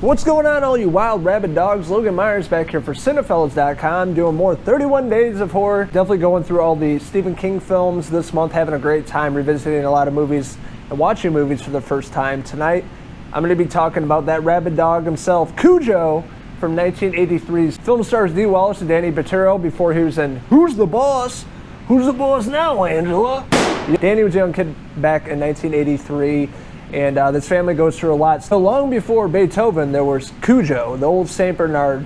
What's going on, all you wild rabid dogs? Logan Myerz back here for Cinephellas.com, doing more 31 Days of Horror. Definitely going through all the Stephen King films this month, having a great time revisiting a lot of movies and watching movies for the first time. Tonight, I'm going to be talking about that rabid dog himself, Cujo, from 1983's film stars Dee Wallace and Danny Pintauro before he was in Who's the Boss? Who's the Boss now, Angela? Danny was a young kid back in 1983. And this family goes through a lot. So long before Beethoven, there was Cujo, the old Saint Bernard.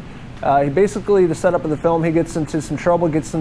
He basically, the setup of the film, he gets into some trouble, gets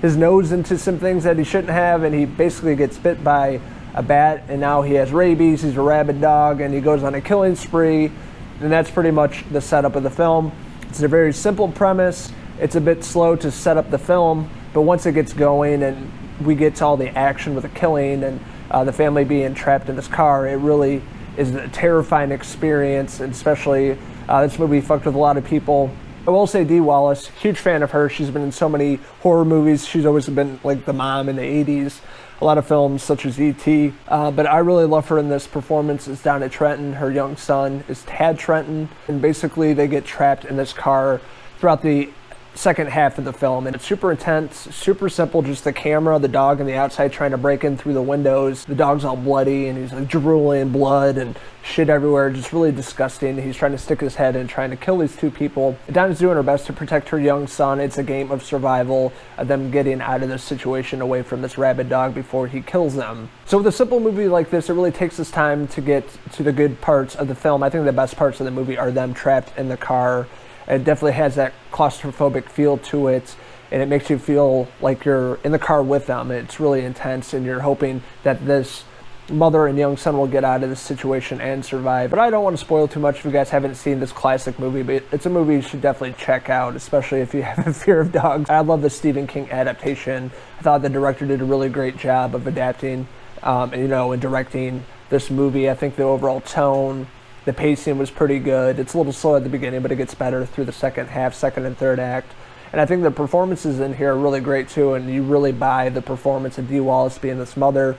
his nose into some things that he shouldn't have, and he basically gets bit by a bat, and now he has rabies. He's a rabid dog, and he goes on a killing spree, and that's pretty much the setup of the film. It's a very simple premise. It's a bit slow to set up the film, but once it gets going and we get to all the action with the killing and the family being trapped in this car, it really is a terrifying experience, and especially this movie fucked with a lot of people. I will say Dee Wallace, huge fan of her. She's been in so many horror movies. She's always been like the mom in the 80s, a lot of films such as E.T. But I really love her in this performance. It's down at Trenton. Her young son is Tad Trenton, and basically they get trapped in this car throughout the second half of the film, and it's super intense, super simple. Just the camera, the dog on the outside trying to break in through the windows. The dog's all bloody and he's like drooling blood and shit everywhere, just really disgusting. He's trying to stick his head in, trying to kill these two people. Dinah's doing her best to protect her young son. It's a game of survival, of them getting out of this situation away from this rabid dog before he kills them. So with a simple movie like this, it really takes us time to get to the good parts of the film. I think the best parts of the movie are them trapped in the car. It definitely has that claustrophobic feel to it, and it makes you feel like you're in the car with them. It's really intense, and you're hoping that this mother and young son will get out of this situation and survive. But I don't want to spoil too much if you guys haven't seen this classic movie, but it's a movie you should definitely check out, especially if you have a fear of dogs. I love the Stephen King adaptation. I thought the director did a really great job of adapting, and directing this movie. I think the overall tone, the pacing was pretty good. It's a little slow at the beginning, but it gets better through the second half, second and third act. And I think the performances in here are really great too, and you really buy the performance of Dee Wallace being this mother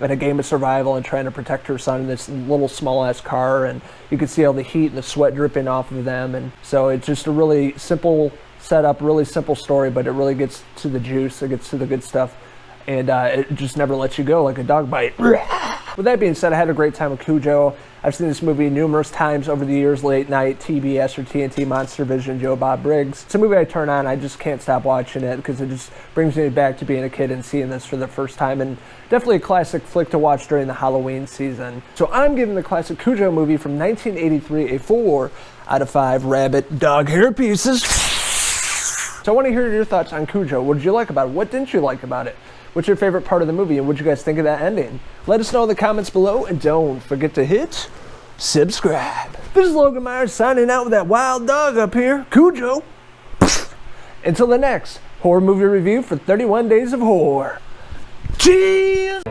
in a game of survival and trying to protect her son in this little small-ass car, and you can see all the heat and the sweat dripping off of them. And so it's just a really simple setup, really simple story, but it really gets to the juice, it gets to the good stuff, and it just never lets you go like a dog bite. With that being said, I had a great time with Cujo. I've seen this movie numerous times over the years, late night, TBS or TNT, Monster Vision, Joe Bob Briggs. It's a movie I turn on, I just can't stop watching it because it just brings me back to being a kid and seeing this for the first time, and definitely a classic flick to watch during the Halloween season. So I'm giving the classic Cujo movie from 1983 a 4 out of 5 rabbit dog hair pieces. So I want to hear your thoughts on Cujo. What did you like about it? What didn't you like about it? What's your favorite part of the movie, and what did you guys think of that ending? Let us know in the comments below, and don't forget to hit subscribe. This is Logan Myerz signing out with that wild dog up here, Cujo. Until the next horror movie review for 31 Days of Horror. Cheers!